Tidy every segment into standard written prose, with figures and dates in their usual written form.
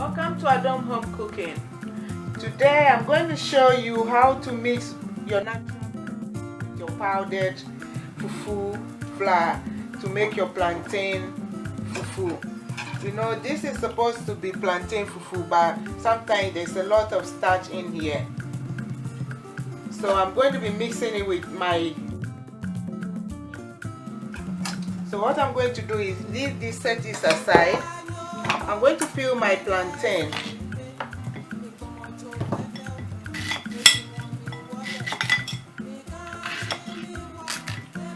Welcome to Adam Home Cooking. Today I'm going to show you how to mix your powdered fufu flour to make your plantain fufu. You know, this is supposed to be plantain fufu, but sometimes there's a lot of starch in here. So I'm going to be mixing it with my... So what I'm going to do is leave this, set this aside. I'm going to peel my plantain.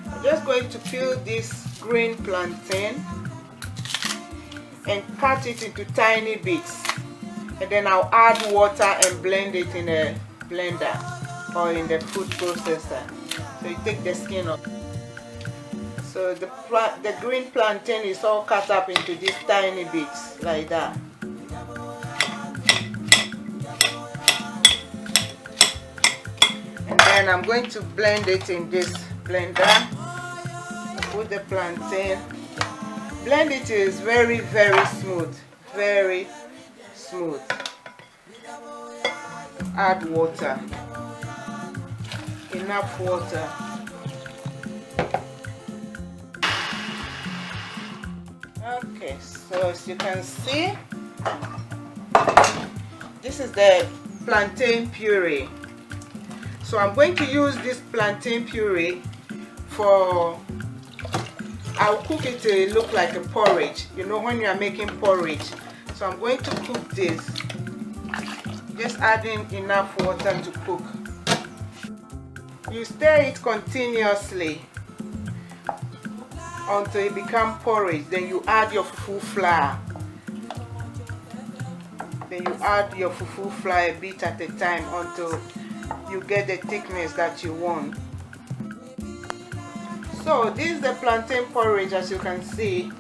I'm just going to peel this green plantain and cut it into tiny bits, and then I'll add water and blend it in a blender or in the food processor. So you take the skin off. So the green plantain is all cut up into these tiny bits like that. And then I'm going to blend it in this blender. Put the plantain. Blend it is very smooth. Very smooth. Add water. Enough water. Okay, so as you can see, this is the plantain puree. So I'm going to use this plantain puree for... I'll cook it to look like a porridge. You know, when you are making porridge. So I'm going to cook this. Just adding enough water to cook. You stir it continuously until it becomes porridge. Then you add your fufu flour. Then you add your fufu flour a bit at a time until you get the thickness that you want. So this is the plantain porridge. As you can see,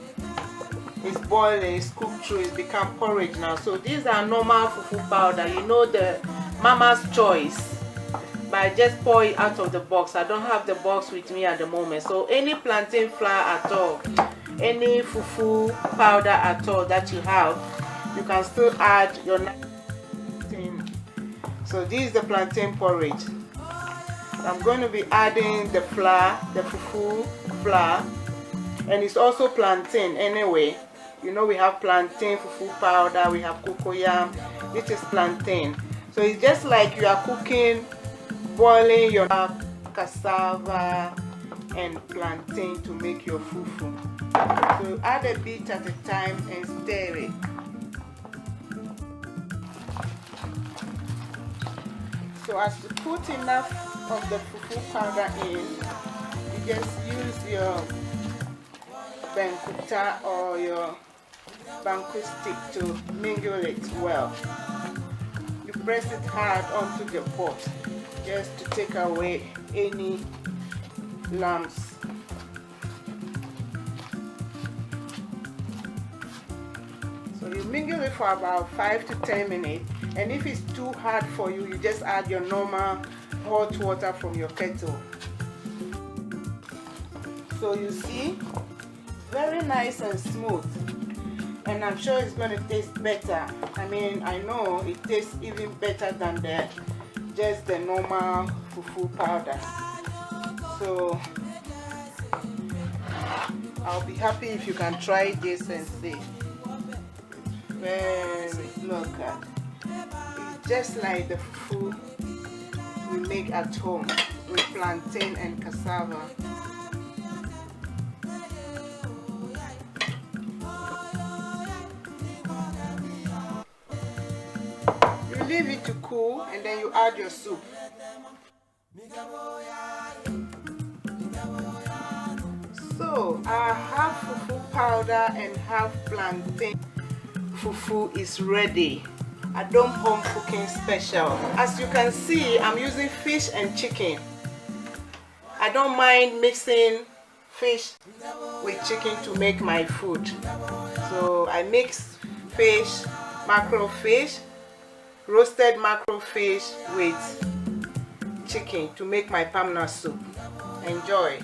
it's boiling, it's cooked through, it's become porridge now. So these are normal fufu powder, you know, the mama's choice. But I just pour it out of the box. I don't have the box with me at the moment. So any plantain flour at all, any fufu powder at all that you have, you can still add your thing. So this is the plantain porridge. I'm going to be adding the flour, the fufu flour, and it's also plantain anyway. You know, we have plantain fufu powder, we have cocoyam. This is plantain. So it's just like you are cooking, boiling your cassava and plantain to make your fufu. So add a bit at a time and stir it. So as you put enough of the fufu powder in, you just use your bankuta or your banku stick to mingle it well. You press it hard onto the pot just to take away any lumps. So you mingle it for about 5 to 10 minutes, and if it's too hard for you, you just add your normal hot water from your kettle. So you see, very nice and smooth, and I'm sure it's going to taste better. I mean, I know it tastes even better than just the normal fufu powder. So I'll be happy if you can try this and see. Look at, it's just like the fufu we make at home with plantain and cassava. You leave it to cool and then you add your soup. So our half fufu powder and half plantain fufu is ready. Adam Home Cooking Special. As you can see, I'm using fish and chicken. I don't mind mixing fish with chicken to make my food. So I mix fish, mackerel fish, roasted mackerel fish with chicken to make my palm nut soup. Enjoy.